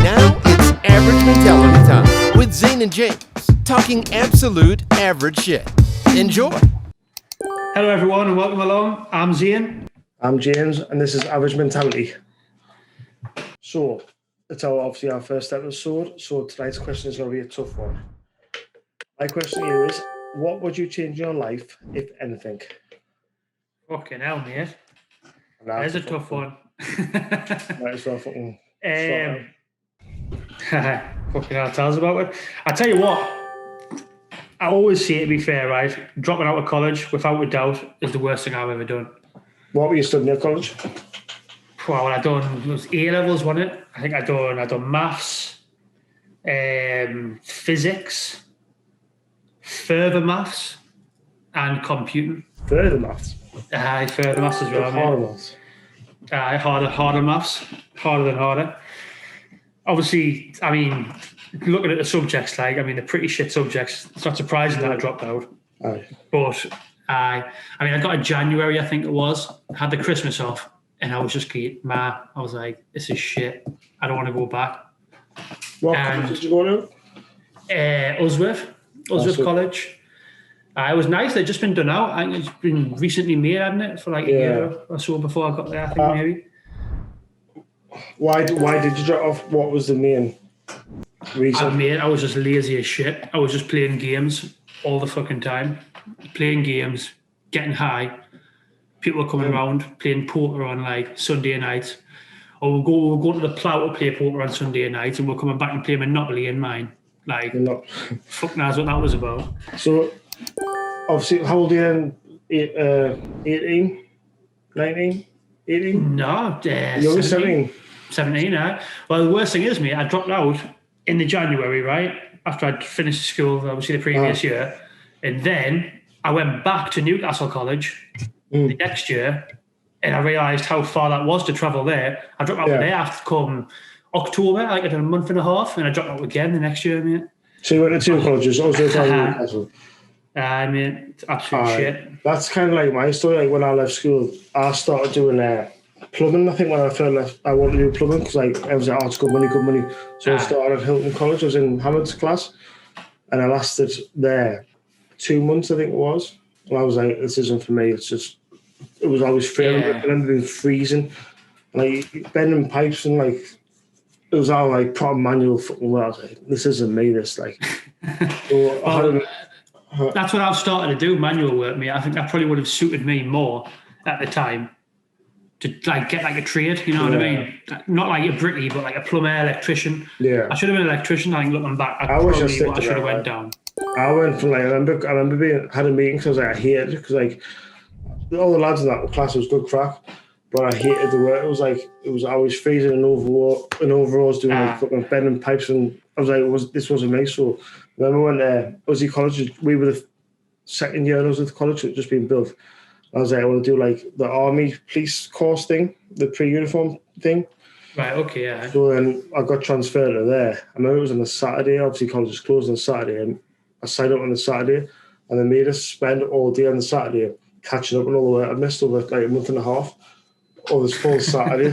Now it's Average Mentality Time with Zane and James, talking absolute average shit. Enjoy. Hello everyone and welcome along. I'm Zane. I'm James and this is Average Mentality. So, it's obviously our first episode, so tonight's question is going to be a tough one. My question to you is, what would you change in your life, if anything? Fucking hell, mate. That's a tough one. Might as well fucking fucking hell, tell us about it. I tell you what, I always say, to be fair, right, dropping out of college, without a doubt, is the worst thing I've ever done. What were you studying at college? Well, I done, it was A-levels, wasn't it? I think I done maths, physics, further maths, and computing. Further maths? Aye, further maths as well, harder mate. maths? Aye, harder maths, harder than harder. Obviously, I mean, looking at the subjects, like, I mean, they're pretty shit subjects. It's not surprising that I dropped out. Aye. But I mean, I got a January, I think it was, had the Christmas off, and I was just I was like, this is shit. I don't want to go back. What college did you go to? Usworth College. It was nice. They'd just been done out. I think it's been recently made, hadn't it, for like a year or so before I got there, I think maybe. Why did you drop off? What was the main reason? I was just lazy as shit. I was just playing games all the fucking time. Playing games, getting high. People were coming around, playing poker on like Sunday nights. Or we'll go to the Plough to play poker on Sunday nights, and we're coming back and play Monopoly in mine. Like, fuck knows what that was about. So, obviously, how old are you then? 18? 19? 18? No, you were 17. 17, Well, the worst thing is, mate, I dropped out in the January, right? After I'd finished school, obviously, the previous year. And then I went back to Newcastle College the next year, and I realised how far that was to travel there. I dropped out there after come October, like I did a month and a half, and I dropped out again the next year, mate. So you went to two colleges, also Newcastle? I mean, it's absolute shit. That's kind of like my story. Like when I left school, I started doing plumbing. I think when I first left, I wanted to do plumbing because like I was like, it's good money. So I started at Hilton College. I was in Hammered's class, and I lasted there 2 months, I think it was. And I was like, this isn't for me. It was always freezing. I remember being freezing, like bending pipes, and like it was all like proper manual fucking work. I was like, this isn't me. This like. So that's what I've started to do, manual work, mate. I think that probably would have suited me more at the time to like get like a trade, you know what I mean? Not like a brickie, but like a plumber, electrician. Yeah. I should have been an electrician. I think looking back, I should have went down. I went from like I remember had a meeting because I hated it because like all the lads in that class was good crack, but I hated the work. It was always freezing and overalls doing like fucking bending pipes, and I was like, this wasn't me. So I remember when Uzi College, we were the second year of the college, it had just been built. I was like, I want to do like the army police course thing, the pre-uniform thing. Right, okay, yeah. So then I got transferred to there. I remember it was on a Saturday, obviously college was closed on Saturday, and I signed up on the Saturday, and they made us spend all day on the Saturday catching up on all the work I missed over like a month and a half. Or this full Saturday.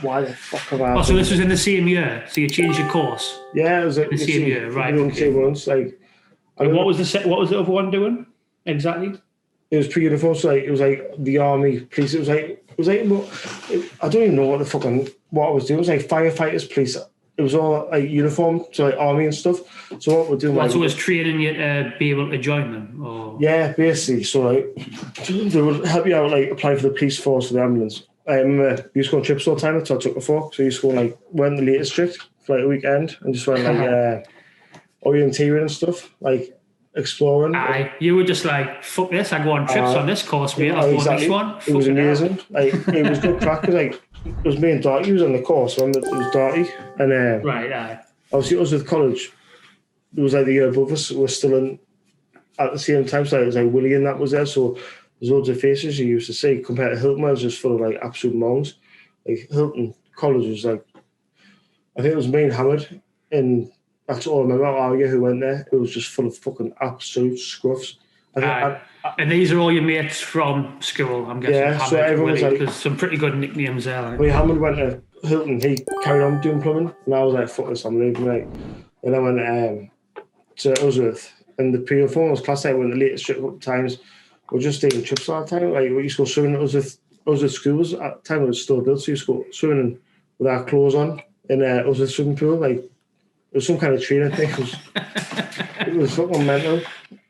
Why the fuck have I? So this was in the same year? So you changed your course? Yeah, it was in the same year, right? Okay. 2 months, like. And what was the other one doing exactly? It was pre-uniform, so like, it was like the army, police. It was like I don't even know what I was doing. It was like firefighters, police. It was all like uniform, so like army and stuff. So what we're doing, so it was training you to be able to join them, or yeah, basically. So like they would help you out, like apply for the police force or the ambulance. I remember we used to go on trips all the time. That's what I took it for. So we used to go like went the latest district for like a weekend and just went like orienteering and stuff, like exploring. You were just like, fuck this, I go on trips on this course, mate. I'll go on this one. It was amazing. Like it was good crack because like it was me and Darty was on the course. It was Darty and obviously us with college. It was like the year above us. We're still in at the same time. So it was like Willie and that was there. So there's loads of faces you used to see compared to Hilton. Where it was just full of like absolute mongs. Like Hilton College was like, I think it was me and Hammered, and that's all I remember. Arya who went there. It was just full of fucking absolute scruffs. And these are all your mates from school, I'm guessing. Yeah, so everyone was like, there's some pretty good nicknames there. Like. Hammered went to Hilton, he carried on doing plumbing, and I was like, fuck this, I'm leaving, mate. And I went to Usworth, and the pre-informals class I went the latest trip up times. We were just taking trips all the time. Like, we used to go swimming at Usworth schools. At the time, it was still built, so you used to go swimming with our clothes on in Usworth swimming pool. Like, it was some kind of training thing. It was fucking mental.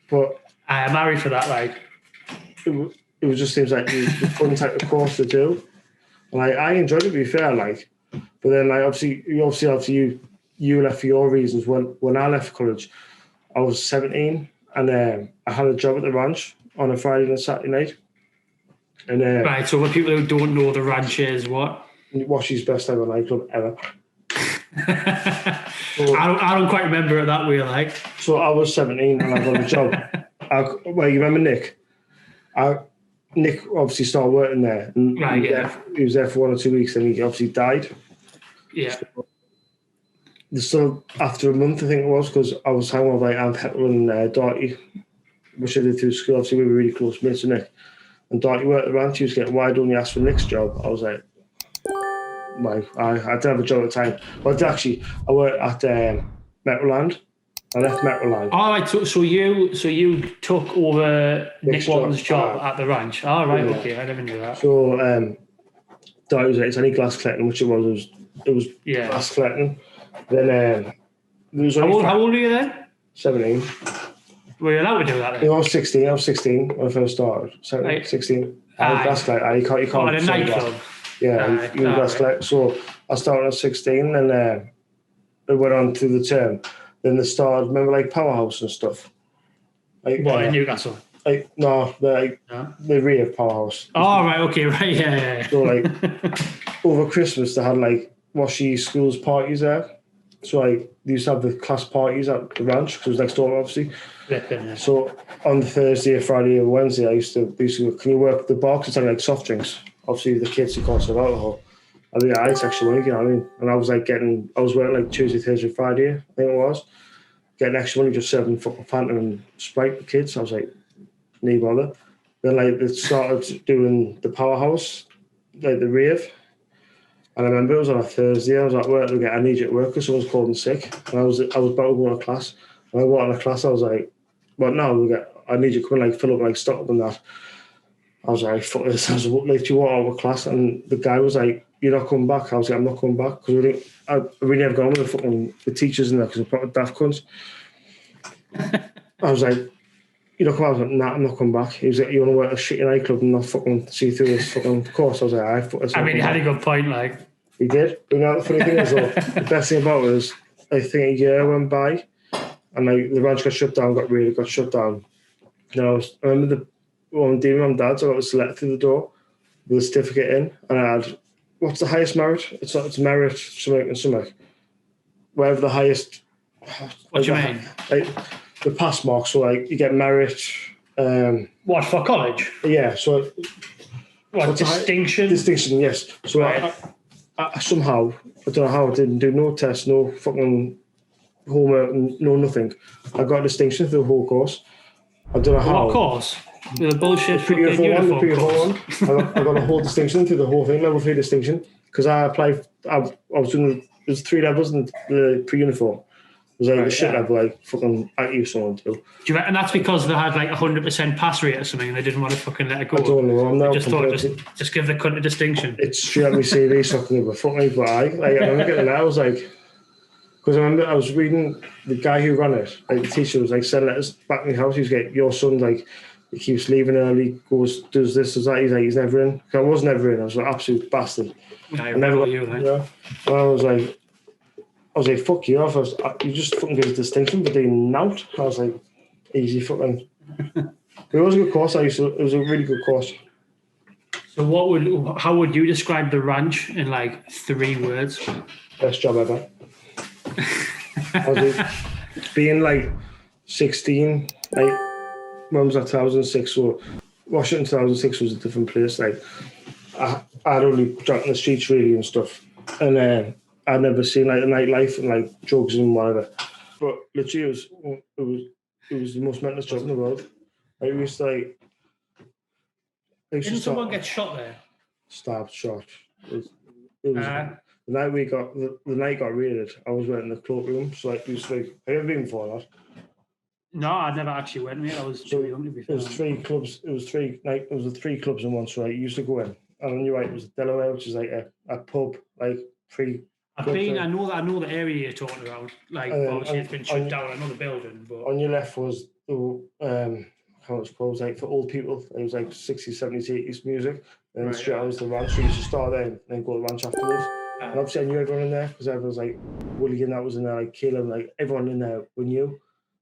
But I am married for that, like. It was just seems like the fun type of course to do. And I enjoyed it, to be fair, like. But then, like, obviously you left for your reasons. When I left college, I was 17, and I had a job at the ranch on a Friday and a Saturday night. And right, so for people who don't know, the ranch is what? Washy's best ever nightclub ever. I don't quite remember it that way, like. So I was 17 and I got a job. Well, you remember Nick? Nick obviously started working there. And right, he was there for 1 or 2 weeks, and he obviously died. Yeah. So after a month, I think it was, because I was hanging with like Aunt Heather and Darty, which I did through school. Obviously, we were really close mates with Nick. And Darty worked at the ranch. He was getting, why don't you ask for Nick's job? I was like, I didn't have a job at the time. But actually, I worked at Metroland. I left Metroland. All right, so you took over Nick Walton's job at the ranch. All right, yeah. Okay, I never knew that. So Darty was like, it's only glass collecting, which it was glass collecting. Then there was how old were you then? 17. Were you allowed to do that then? I was 16. I was 16 when I first started. 16. I was glass collector. You can't. At a nightclub. Yeah, you glass collect. So I started at 16, and it went on through the term. Then they started, remember, like Powerhouse and stuff. Like, what, in Newcastle? Like, no, the rear of Powerhouse. Oh, right, okay, right, yeah. So, like, over Christmas, they had, like, Washy schools parties there. So, like, they used to have the class parties at the ranch, because it was next door, obviously. Yeah. So, on the Thursday, Friday, or Wednesday, I used to go, can you work the bar? Because it's like soft drinks. Obviously, the kids who can't serve alcohol. I mean, I had extra money, you know what I mean? And I was working like Tuesday, Thursday, Friday, I think it was. Getting extra money just serving fucking Fanta and Sprite for kids. I was like, need bother. Then, like, they started doing the Powerhouse, like the rave. And I remember it was on a Thursday. I was at work, I need you at work because someone's called in sick. And I was about to go on a class. And I got on a class, I was like, well, no, I need you to come and, like, fill up, like, stock up and that. I was like, fuck this. I was like, do you want out of class? And the guy was like, you're not coming back. I was like, I'm not coming back, because we never got on with the teachers in there, because they're probably daft cunts. I was like, you're not coming back? I was like, nah, I'm not coming back. He was like, you want to work at a shitty nightclub and not fucking see through this fucking course? I was like, I mean, he had a good point, like. He did. But you know, the funny thing is, though, the best thing about it was, I think a year went by, and like the ranch got shut down. And I remember when Mum and Dad's, I got this letter through the door with a certificate in, and I had, what's the highest merit? It's merit, something. Whatever the highest. What do you mean? Like the pass mark, so like you get merit. What, for college? Yeah, so. What, distinction? Distinction, yes. So right. I somehow, I don't know how, I didn't do no test, no fucking homework, no nothing. I got a distinction through the whole course. I don't know how. What course? The bullshit the uniform course. I got a whole distinction through the whole thing, level 3 distinction, because I applied. I was doing. There's 3 levels in the pre-uniform. It was like the shit level, like fucking at you someone too. Do you reckon that's because they had like 100% pass rate or something, and they didn't want to fucking let it go? I don't know. I'm now just thought just give the cunt a distinction. It's straight at my CV, so I can give a fuck me, but I remember getting that. I was like, because I remember I was reading the guy who ran it, like the teacher was like sending letters back to my house. He was like, your son, like, he keeps leaving early, goes, does this, does that. He's like, he's never in. I was never in. I was an absolute bastard. I never got you, then. Yeah. And I was like, fuck you off. You just fucking get a distinction for doing nout. I was like, easy fucking. It was a good course. It was a really good course. So how would you describe the ranch in like 3 words? Best job ever. Being like 16, like, when was that, 2006? So Washington 2006 was a different place. Like, I'd only drank in the streets really and stuff. And I'd never seen like the nightlife and like drugs and whatever. But literally it was the most mental job in the world. Like, we used to like. Didn't someone get shot there? Stabbed, shot. It was the night got raided, I was working in the cloakroom. So like, it was like, have you ever been before that? No, I never actually went, mate. I was too young to be It fair. was three clubs. It was the three clubs in one. So like, you used to go in, and on your right was Delaware, which is like a pub, like free. I know the area you're talking about. Like, obviously it's been shut down. I know the building, but on your left was the how it's called, like for old people. It was like 60s, 70s, 80s music. And then straight out was the ranch. So you used to start there and then go to the ranch afterwards. And obviously I knew everyone in there because everyone was like William that was in there, like Caleb, like everyone in there we knew.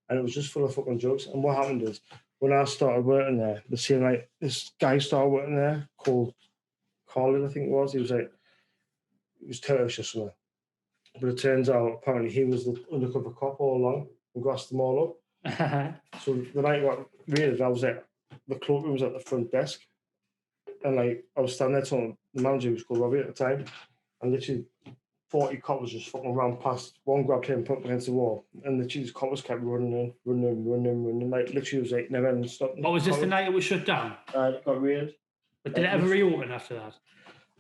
And it was just full of fucking drugs. And what happened is when I started working there, the same like this guy started working there called Colin, I think it was. He was Turkish or something. But it turns out apparently he was the undercover cop all along and grassed them all up. So the night I got raided, I was at the cloakroom was at the front desk, and like I was standing there talking to the manager, who was called Robbie at the time, and literally 40 coppers just fucking ran past. One grabbed him, put him against the wall, and literally the coppers kept running. Like literally, it was like never ending stopping. was this the night it was shut down? It got raided. But did it ever reopen after that?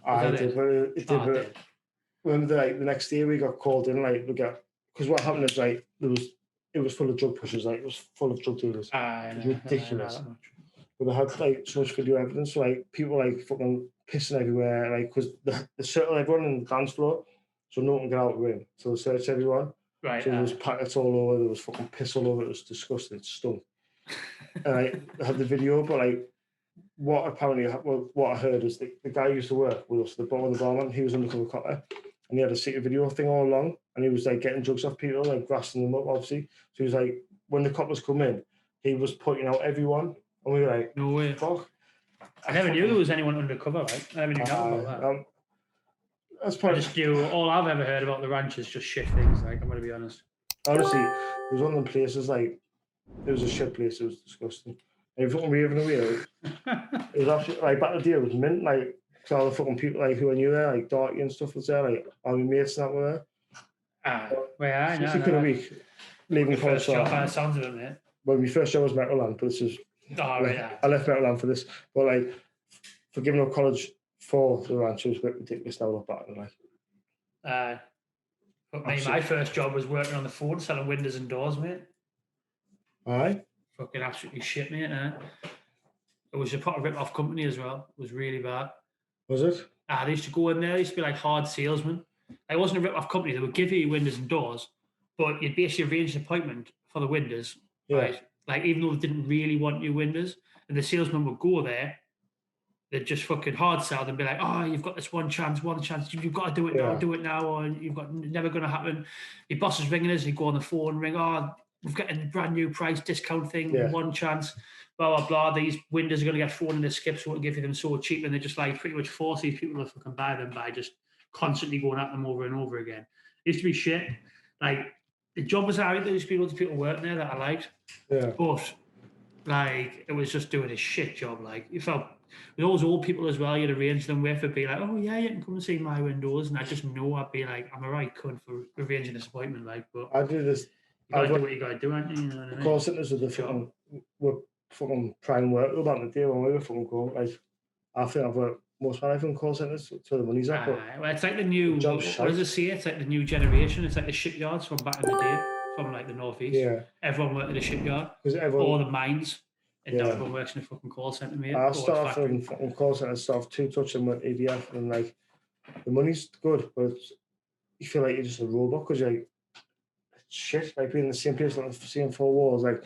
I did, but it did. Remember, the next day we got called in, like because what happened is like it was full of drug pushers, like it was full of drug dealers. It was ridiculous. But they had like so much video evidence, so, like people like fucking pissing everywhere, like because they circle everyone in the dance floor, so no one can get out of the room. So they searched everyone. Right. So there was packets all over. There was fucking piss all over. It was disgusting. It stunk. And I had the video, but like what I heard is the guy who used to work with us, the barman, he was undercover copper. And he had a secret video thing all along, and he was like getting drugs off people, like grassing them up, obviously. So he was like, when the coppers come in, he was pointing out everyone, and we were like, no way. Fuck. I never knew there was anyone undercover, right? I never knew about that. That's probably. I just knew all I've ever heard about the ranch is just shit things. Like, I'm going to be honest. Honestly, it was one of them places, like, it was a shit place. It was disgusting. And you fucking raving away. It was actually, like, back in the day, it was mint, like, because all the fucking people, like, who I knew there, like, Darky and stuff was there, like, all my mates and that were there. Well, I know. 60 quid a week, leaving college. By the sounds of it, mate. Well, my first job was Metalland, but this is. I left Metalland for this, but like, for giving up college for the ranch, it was a bit ridiculous. Now I look back and like. But my first job was working on the phone, selling windows and doors, mate. Aye. Fucking absolutely shit, mate. It was a proper rip-off company as well. It was really bad. Was it? They used to go in there. They used to be like hard salesmen. It wasn't a rip-off company. They would give you windows and doors, but you'd basically arrange an appointment for the windows, right? Like, even though they didn't really want new windows, and the salesman would go there, they'd just fucking hard sell and be like, oh, you've got this one chance, you've got to do it now, or you've got never going to happen. Your boss is ringing us, you go on the phone, ring, we've got a brand new price discount thing, one chance, blah, blah, blah. These windows are going to get thrown in the skip, so we'll give you them so cheap, and they just like pretty much force these people to fucking buy them by just constantly going at them over and over again. It used to be shit. Like, the job was alright, there used to be loads of people working there that I liked. Yeah. But like, it was just doing a shit job. Like, you felt with those old people as well, you'd arrange them with, it'd be like, oh yeah, you can come and see my windows, and I just know I'd be like, I'm a right cunt for arranging this appointment. Like, but I do this. You gotta do what you gotta do, aren't you? You know what I mean? Call centers were fucking prime work back in the day when we were fucking going. Like, I think I've worked most of my life in call centers, so the money's up. Well, it's like the new. What does it say? It's like the new generation. It's like the shipyards from back in the day, from like the northeast. Yeah. Everyone worked in a shipyard. All the mines. And now everyone works in a fucking call centre, mate. I started in fucking call centre stuff, two touching with EDF, and like, the money's good, but you feel like you're just a robot because you're like, shit, like being in the same place, like seeing four walls. Like,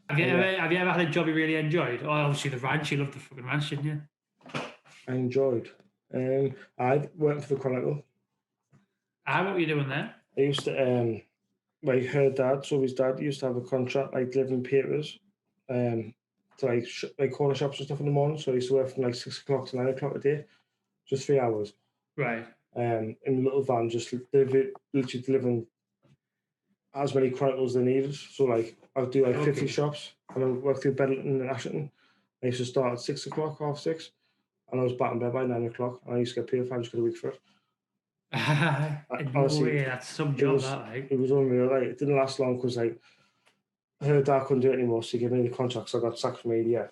have you ever had a job you really enjoyed? Oh, obviously the ranch. You loved the fucking ranch, didn't you? I enjoyed. I went for the Chronicle. What were you doing there? I used to, her dad, so his dad used to have a contract, like delivering papers, to like corner shops and stuff in the morning. So I used to work from like 6 o'clock to 9 o'clock a day, just 3 hours. Right. In a little van, just literally delivering as many Chronicles they needed. So like I'd do like 50 shops, and I'd work through Bedlington and Ashington. I used to start at 6 o'clock, 6:30, and I was back in bed by 9 o'clock. And I used to get paid £5 a week for it. Honestly, that's some job. It was unreal. Like, it didn't last long because like her dad couldn't do it anymore, so he gave me the contract. So I got sacked from ADF.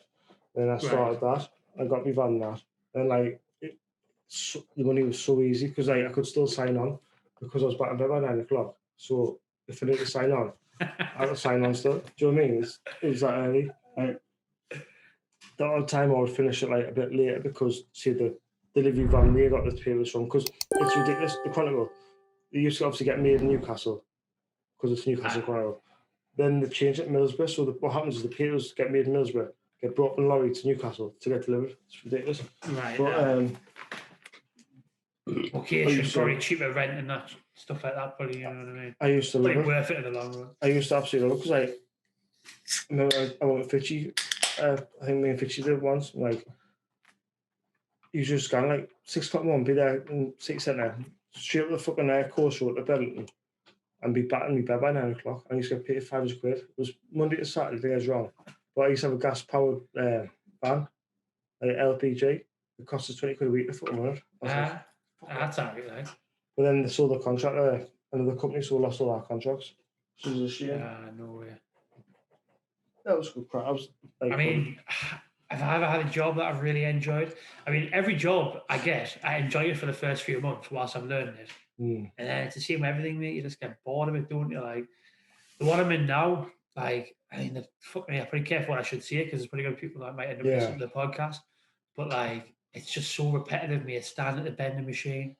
Then I started that. I got my van and that. And like the money was so easy because I could still sign on because I was back in bed by 9 o'clock. So if I need to sign on, I could sign on still. Do you know what I mean? It was that early. The odd time I would finish it like a bit later because see the delivery van they got the papers from because it's ridiculous. The Chronicle they used to obviously get made in Newcastle because it's Newcastle Chronicle. Then they changed it to Middlesbrough. So what happens is the papers get made in Middlesbrough, get brought in lorry to Newcastle to get delivered. It's ridiculous. Right. But location, probably cheaper rent and that stuff like that. Probably, you know what I mean. I used to love it. Worth it in the long run. I used to absolutely love it because I remember I went with Fitchy. I think me and Fitchy did once. Like, you just scan like 6 o'clock morning, be there in city centre, straight up the fucking course road to Bedlington, and be back in my bed by 9 o'clock. I used to get paid £500. It was Monday to Saturday, I think I was wrong. But I used to have a gas powered van, like LPG. It cost us £20 a week to fucking run it. That's alright, like. But then they sold the contract to another company, so we lost all our contracts. So it was a shame. No way. That was good crap. I mean, have I ever had a job that I've really enjoyed? I mean, every job I get, I enjoy it for the first few months whilst I'm learning it. And then it's the same with everything, mate. You just get bored of it, don't you? Like, the one I'm in now, like, I mean, I'm pretty careful what I should say because there's pretty good people that might end up listening to the podcast. But, like, it's just so repetitive, mate. Standing at the bending machine.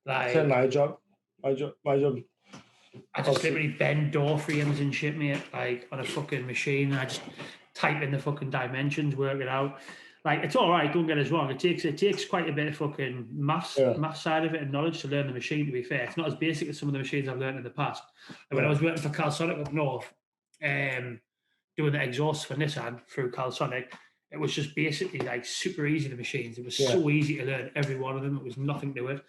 Like, my job. I just literally bend door frames and shit, mate, like on a fucking machine. I just type in the fucking dimensions, work it out. Like, it's all right, don't get us wrong. It takes quite a bit of fucking maths side of it and knowledge to learn the machine, to be fair. It's not as basic as some of the machines I've learned in the past. And when I was working for Calsonic up north, doing the exhausts for Nissan through Calsonic, it was just basically like super easy, the machines. It was so easy to learn every one of them. It was nothing to it.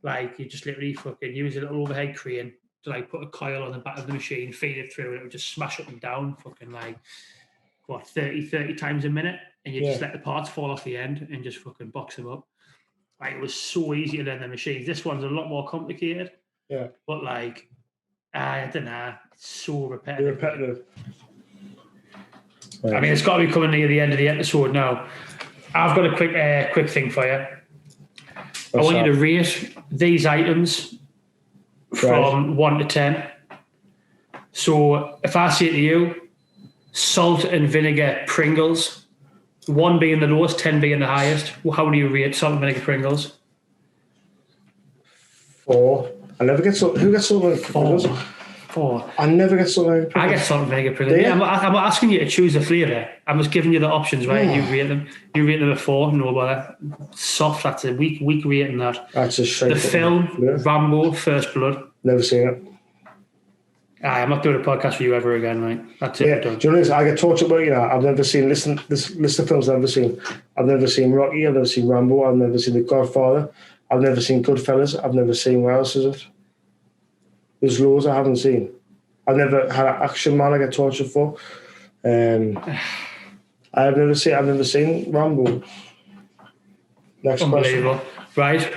Like, you just literally fucking use a little overhead crane to like put a coil on the back of the machine, feed it through, and it would just smash up and down fucking like, 30 times a minute, and you just let the parts fall off the end and just fucking box them up. Like, it was so easy to learn the machines. This one's a lot more complicated. Yeah. But like, I don't know, it's so repetitive. I mean, it's got to be coming near the end of the episode now. I've got a quick thing for you. I want you to rate these items from 1 to 10. So if I say to you, salt and vinegar Pringles, 1 being the lowest, 10 being the highest, how do you rate salt and vinegar Pringles? 4. I never get salt. Who gets salt and vinegar Pringles? 4. I never get salt and vinegar Pringles. I get salt and vinegar Pringles. Yeah, I'm not asking you to choose a flavour. I'm just giving you the options, right? You rate them. You rate them a 4. No bother. Soft. That's a weak rating. That's a shame. The film Rambo: First Blood. Never seen it. I'm not doing a podcast for you ever again, right? That's it. Do you know this? I get tortured about I've never seen this list of films. I've never seen. I've never seen Rocky. I've never seen Rambo. I've never seen The Godfather. I've never seen Goodfellas. I've never seen. What else is it? There's loads I haven't seen. I've never had an Action Man I get tortured for. I've never seen Rambo. Next Unbelievable. question. Right.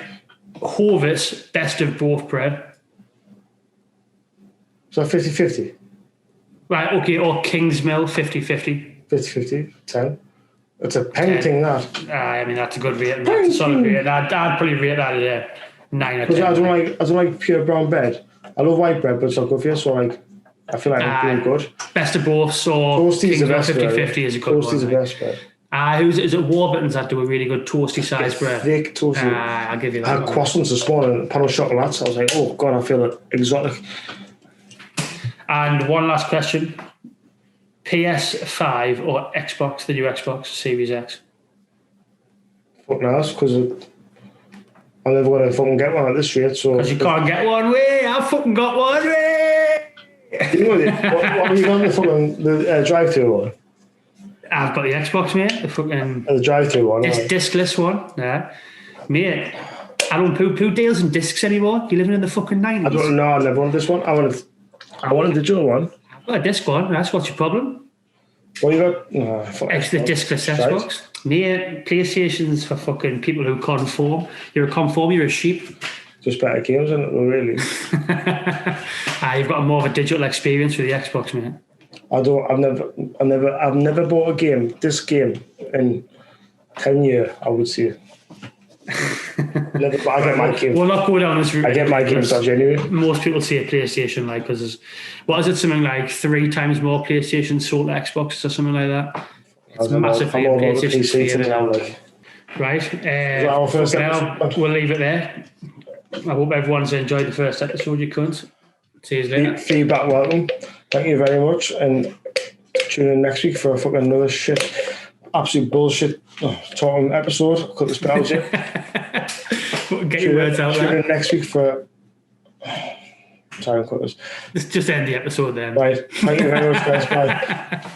Hovis, best of both bread. So 50-50? Right, okay, or Kingsmill, 50-50. 50-50, 10. It's a painting, that. I mean, that's a good rating. That's a solid rating. I'd probably rate that at a 9 or 10. I don't like pure brown bread. I love white bread, but it's not good for you, so I feel like I'm doing good. Best of both, so Kingsmill 50-50 is a good one. Toasty's the best bread. Is it Warburton's that do a really good toasty sized bread? Thick toasty. I'll give you that. I had croissants this morning, pan of chocolates. I was like, oh God, I feel exotic. And one last question. PS5 or Xbox, the new Xbox Series X? Fucking ass, because I'm never going to fucking get one at this rate. Because you can't get one, way. I fucking got one, way. You know what were you going the drive-through one? I've got the Xbox, mate. The fucking the drive-through one. It's discless one, yeah. Mate, I don't poo deals and discs anymore. You living in the fucking 90s? I don't know. I never wanted this one. I wanted the dual one. I've got a disc one. That's what's your problem. What you got? It's the discless Xbox. Mate, PlayStation's for fucking people who conform. You're a conform. You're a sheep. Just better games, isn't it? Really. You've got a more of a digital experience with the Xbox, mate. I've never bought this game in 10 years, I would say. But I get my game. We'll not go down this route. I get my games dodge anyway. Most people say PlayStation, like, because what is it? Something like 3 times more PlayStation sold to Xbox or something like that. It's massively I'm all about PlayStation PC favoured. now, like. Right. our first We'll leave it there. I hope everyone's enjoyed the first episode. You cunt. See you later. Feedback welcome. Thank you very much, and tune in next week for a fucking another shit, absolute bullshit talking episode. Cut the spells here. Get your words out there. Tune there. in next week for. Sorry, cut this. Let's just end the episode then. Right. Thank you very much, guys. Bye.